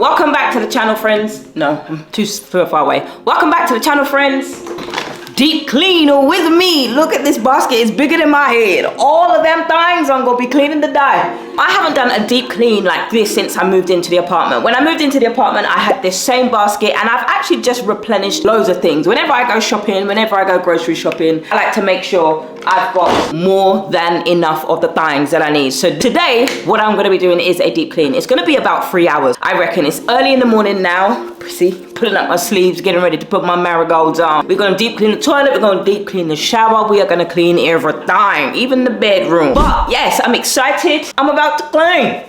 Welcome back to the channel, friends. No, I'm too far away. Welcome back to the channel, friends. Deep clean with me. Look at this basket, it's bigger than my head. All of them things I'm gonna be cleaning the day. I haven't done a deep clean like this since I moved into the apartment. When I moved into the apartment, I had this same basket and I've actually just replenished loads of things. Whenever I go shopping, whenever I go grocery shopping, I like to make sure I've got more than enough of the things that I need. So today, what I'm gonna be doing is a deep clean. It's gonna be about 3 hours. I reckon it's early in the morning now. See, pulling up my sleeves, getting ready to put my marigolds on. We're gonna deep clean the toilet, we're gonna deep clean the shower, we are gonna clean everything, even the bedroom. But yes, I'm excited. I'm about to clean.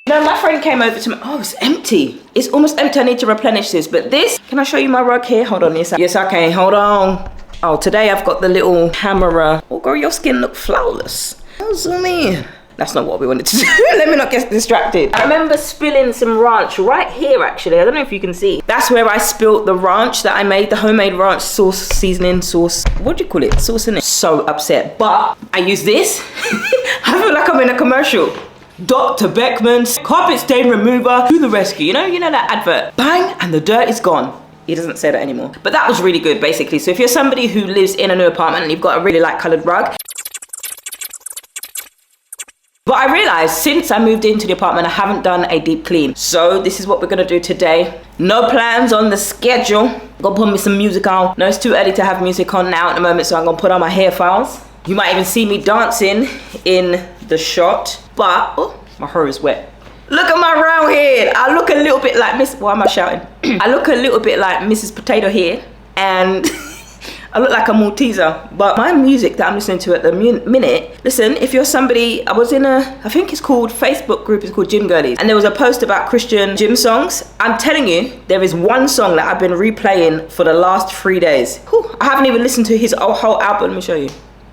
My friend came over to me. Oh, it's empty. It's almost empty. I need to replenish this. But this, can I show you my rug here? Hold on. Yes, I can. Hold on. Oh, today I've got the little camera. Oh, girl, your skin look flawless. Oh, zoom in. That's not what we wanted to do. Let me not get distracted. I remember spilling some ranch right here, actually. I don't know if you can see. That's where I spilled the ranch that I made, the homemade ranch sauce, seasoning sauce. What do you call it? Sauce in it. So upset. But I use this. I feel like I'm in a commercial. Dr. Beckman's carpet stain remover to the rescue. You know that advert. Bang, and the dirt is gone. He doesn't say that anymore. But that was really good, basically. So if you're somebody who lives in a new apartment and you've got a really light colored rug. But I realized since I moved into the apartment, I haven't done a deep clean. So this is what we're gonna do today. No plans on the schedule. I'm gonna put me some music on. No, it's too early to have music on now at the moment, so I'm gonna put on my hair files. You might even see me dancing in the shot, but oh, my hair is wet. Look at my round head. I look a little bit like why am I shouting? I look a little bit like Mrs. Potato Head, and I look like a Malteser. But my music that I'm listening to at the minute, listen, if you're somebody, I was in I think it's called, Facebook group is called Gym Girlies, and there was a post about Christian gym songs. I'm telling you, there is one song that I've been replaying for the last 3 days. Whew, I haven't even listened to his whole album. Let me show you.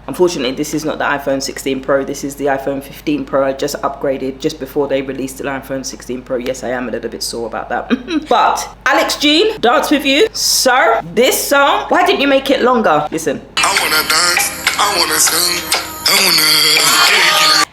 Unfortunately, this is not the iPhone 16 Pro. This is the iPhone 15 Pro. I just upgraded just before they released the iPhone 16 Pro. Yes, I am a little bit sore about that. But Alex Jean, Dance With You. Sir, this song, why didn't you make it longer? Listen. I wanna dance, I wanna sing, I wanna...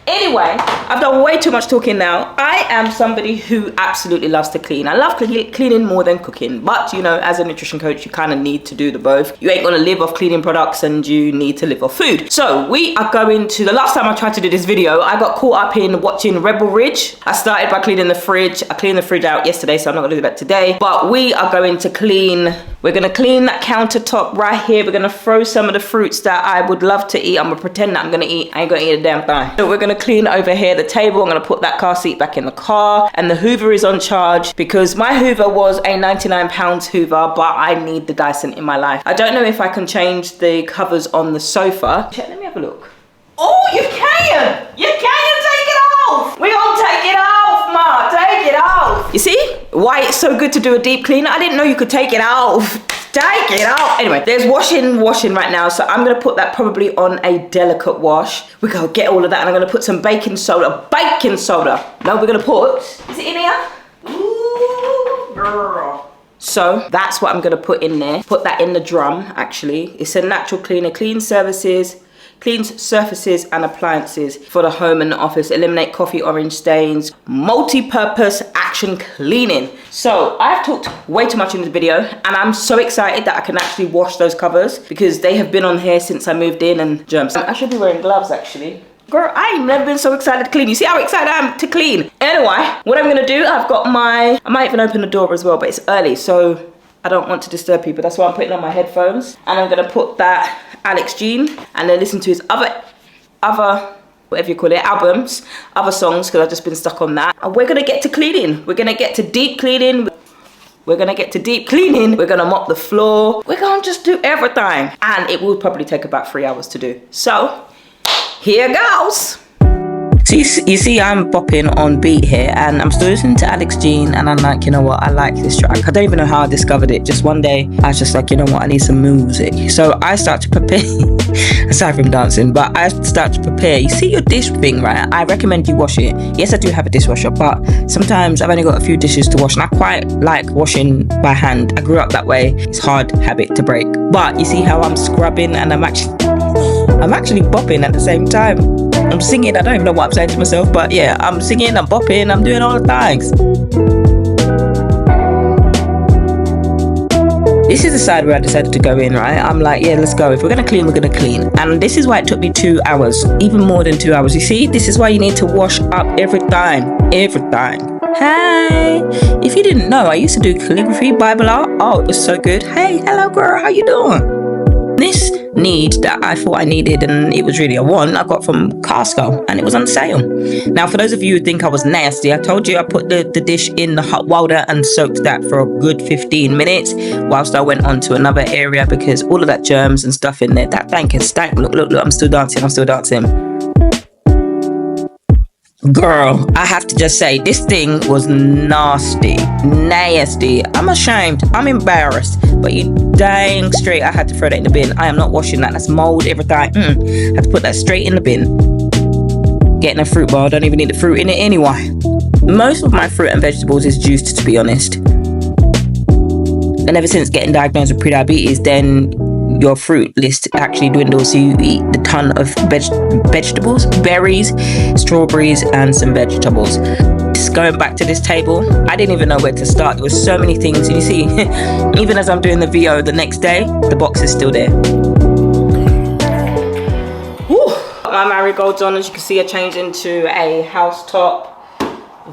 Anyway, I've done way too much talking now. I am somebody who absolutely loves to clean. I love cleaning more than cooking. But, you know, as a nutrition coach, you kind of need to do the both. You ain't going to live off cleaning products and you need to live off food. So we are going to, the last time I tried to do this video, I got caught up in watching Rebel Ridge. I started by cleaning the fridge. I cleaned the fridge out yesterday, so I'm not going to do that today. But we are going to clean, we're going to clean that countertop right here. We're going to throw some of the fruits that I would love to eat. I'm going to pretend that I'm going to eat. I ain't going to eat a damn thing. So we're going to clean over here the table. I'm going to put that car seat back in the car, and the Hoover is on charge because my Hoover was a 99 pounds Hoover, but I need the Dyson in my life. I don't know if I can change the covers on the sofa. Let me have a look. Oh, you can! You can take it off! We're gonna take it off, Ma! Take it off! You see why it's so good to do a deep clean? I didn't know you could take it off. Take it off. Anyway, there's washing right now, so I'm gonna put that probably on a delicate wash. We're gonna get all of that, and I'm gonna put some baking soda. Baking soda! No, we're gonna put, is it in here? Ooh, girl. So that's what I'm gonna put in there. Put that in the drum, actually. It's a natural cleaner, cleans surfaces and appliances for the home and the office. Eliminate coffee, orange stains. Multi-purpose action cleaning. So I've talked way too much in this video, and I'm so excited that I can actually wash those covers because they have been on here since I moved in, and germs. I should be wearing gloves, actually. Girl, I ain't never been so excited to clean. You see how excited I am to clean? Anyway, what I'm gonna do, I've got I might even open the door as well, but it's early, so I don't want to disturb people. That's why I'm putting on my headphones. And I'm gonna put that Alex Jean and then listen to his other whatever you call it, albums, other songs, because I've just been stuck on that. And we're gonna get to cleaning. We're gonna get to deep cleaning. We're gonna get to deep cleaning. We're gonna mop the floor. We're gonna just do everything. And it will probably take about 3 hours to do. So, here goes. So you see I'm bopping on beat here, and I'm still listening to Alex Jean, and I'm like, you know what, I like this track. I don't even know how I discovered it. Just one day I was just like, you know what, I need some music. So I start to prepare aside from dancing, but I start to prepare. You see your dish thing, right? I recommend you wash it. Yes, I do have a dishwasher, but sometimes I've only got a few dishes to wash, and I quite like washing by hand. I grew up that way. It's a hard habit to break. But you see how I'm scrubbing, and I'm actually bopping at the same time. I'm singing, I don't even know what I'm saying to myself, but yeah, I'm singing, I'm bopping, I'm doing all the things. This is the side where I decided to go in, right? I'm like, yeah, let's go. If we're gonna clean, we're gonna clean. And this is why it took me 2 hours, even more than 2 hours. You see, this is why you need to wash up every time. Hey, if you didn't know, I used to do calligraphy, Bible art. Oh, it was so good. Hey, hello girl, how you doing? This need that I thought I needed, and it was really a want, I got from Costco, and it was on sale. Now, for those of you who think I was nasty, I told you I put the dish in the hot water and soaked that for a good 15 minutes whilst I went on to another area, because all of that germs and stuff in there, that thing can stank. Look, I'm still dancing. Girl, I have to just say, this thing was nasty. I'm ashamed. I'm embarrassed. But you dang straight, I had to throw that in the bin. I am not washing that. That's mold, everything. I had to put that straight in the bin. Getting a fruit bar, I don't even need the fruit in it anyway. Most of my fruit and vegetables is juiced, to be honest. And ever since getting diagnosed with pre-diabetes, then your fruit list actually dwindles, so you eat a ton of vegetables, berries, strawberries, and some vegetables. Just going back to this table, I didn't even know where to start. There were so many things, and you see, even as I'm doing the VO the next day, the box is still there. Woo. My marigolds on, as you can see, I changed into a house top.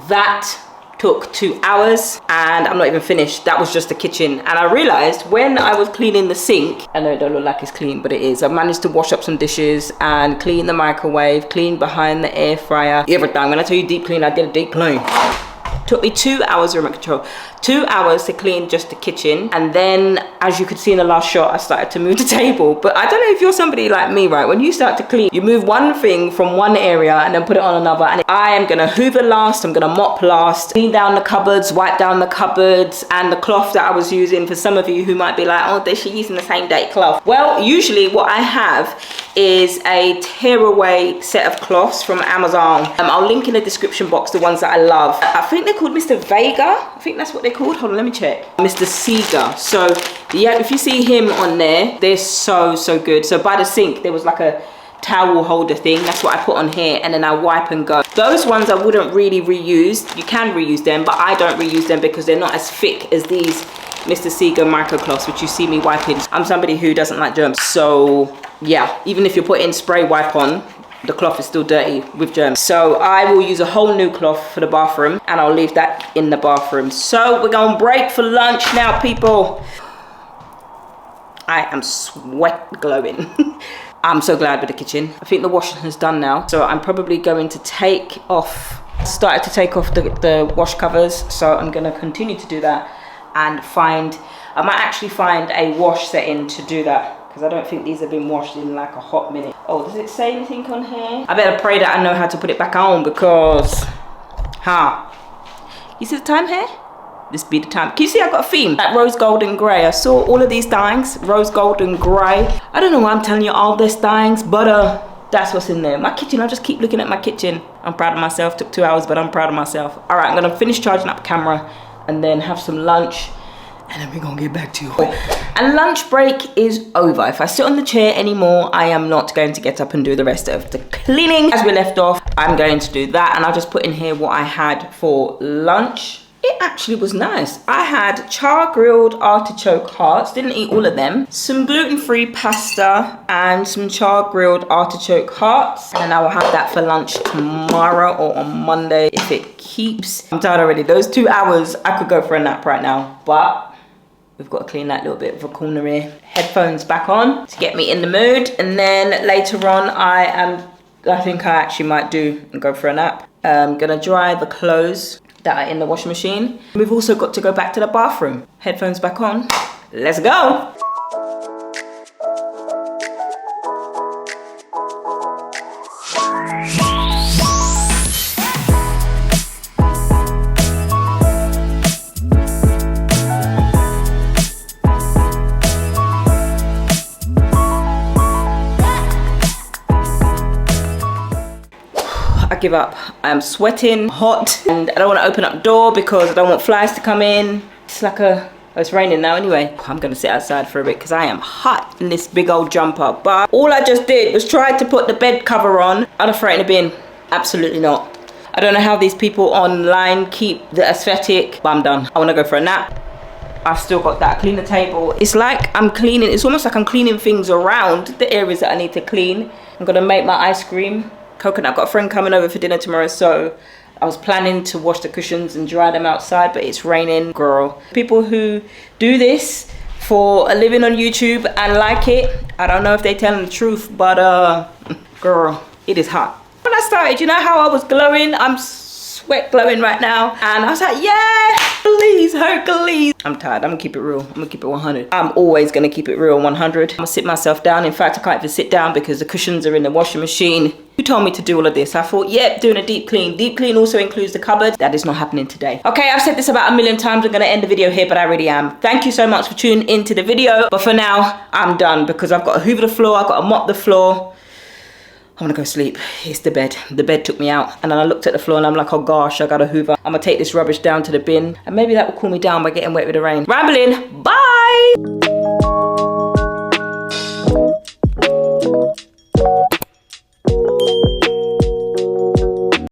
That took 2 hours, and I'm not even finished. That was just the kitchen, and I realized when I was cleaning the sink, I know it don't look like it's clean, but it is. I managed to wash up some dishes and clean the microwave, clean behind the air fryer, everything. When I tell you deep clean, I did a deep clean. Took me 2 hours, remote control, 2 hours to clean just the kitchen. And then, as you could see in the last shot, I started to move the table. But I don't know if you're somebody like me, right? When you start to clean, you move one thing from one area and then put it on another. And I am gonna hoover last, I'm gonna mop last, clean down the cupboards, wipe down the cupboards, and the cloth that I was using. For some of you who might be like, oh, is she using the same date cloth? Well, usually what I have is a tearaway set of cloths from Amazon. I'll link in the description box the ones that I love. I think they're called Mr. Vega. I think that's what they're called. Hold on, let me check. Mr. Seeger. So yeah, if you see him on there, they're so good. So by the sink, there was like a towel holder thing. That's what I put on here, and then I wipe and go. Those ones I wouldn't really reuse. You can reuse them, but I don't reuse them because they're not as thick as these Mr. Seeger microcloths, which you see me wiping. I'm somebody who doesn't like germs. So yeah, even if you're putting spray wipe on, the cloth is still dirty with germs. So I will use a whole new cloth for the bathroom, and I'll leave that in the bathroom. So we're going to break for lunch now, people. I am sweat glowing. I'm so glad with the kitchen. I think the washing is done now. So I'm probably going to started to take off the wash covers. So I'm going to continue to do that and I might actually find a wash setting to do that, because I don't think these have been washed in like a hot minute. Oh, does it say anything on here? I better pray that I know how to put it back on, because, you see the time here? This be the time. Can you see I got a theme? Like rose gold and grey. I saw all of these things, rose gold and grey. I don't know why I'm telling you all these things, but that's what's in there. My kitchen, I just keep looking at my kitchen. I'm proud of myself. Took 2 hours, but I'm proud of myself. All right, I'm gonna finish charging up the camera and then have some lunch, and then we're gonna get back to you. And lunch break is over. If I sit on the chair anymore, I am not going to get up and do the rest of the cleaning. As we left off, I'm going to do that, and I'll just put in here what I had for lunch. It actually was nice. I had char-grilled artichoke hearts, didn't eat all of them, some gluten-free pasta, and some char-grilled artichoke hearts. And I will have that for lunch tomorrow or on Monday if it keeps. I'm tired already. Those 2 hours, I could go for a nap right now, but we've got to clean that little bit of a corner here. Headphones back on to get me in the mood. And then later on, I think I actually might go for a nap. I'm gonna dry the clothes that are in the washing machine. We've also got to go back to the bathroom. Headphones back on. Let's go. give up. I'm sweating, hot, and I don't want to open up the door because I don't want flies to come in. It's like a... Oh, it's raining now anyway. I'm gonna sit outside for a bit because I am hot in this big old jumper. But all I just did was try to put the bed cover on. I'd have thrown it in the bin. Absolutely not. I don't know how these people online keep the aesthetic, but I'm done. I want to go for a nap. I've still got that. Clean the table. It's like I'm cleaning. It's almost like I'm cleaning things around the areas that I need to clean. I'm gonna make my ice cream. Coconut. I've got a friend coming over for dinner tomorrow, so I was planning to wash the cushions and dry them outside, but it's raining, girl. People who do this for a living on YouTube and like it, I don't know if they're telling the truth, but girl, it is hot. When I started, you know how I was glowing? I'm sweat glowing right now. And I was like, yeah, please, Hercules. I'm tired. I'm gonna keep it real. I'm gonna keep it 100. I'm always gonna keep it real 100. I'm gonna sit myself down. In fact, I can't even sit down because the cushions are in the washing machine. Who told me to do all of this? I thought, yep, doing a deep clean. Deep clean also includes the cupboard. That is not happening today. Okay, I've said this about a million times. I'm gonna end the video here, but I really am. Thank you so much for tuning into the video. But for now, I'm done because I've got to hoover the floor. I've got to mop the floor. I'm gonna go sleep. It's the bed. The bed took me out. And then I looked at the floor and I'm like, oh gosh, I gotta hoover. I'm gonna take this rubbish down to the bin. And maybe that will cool me down by getting wet with the rain. Rambling, bye!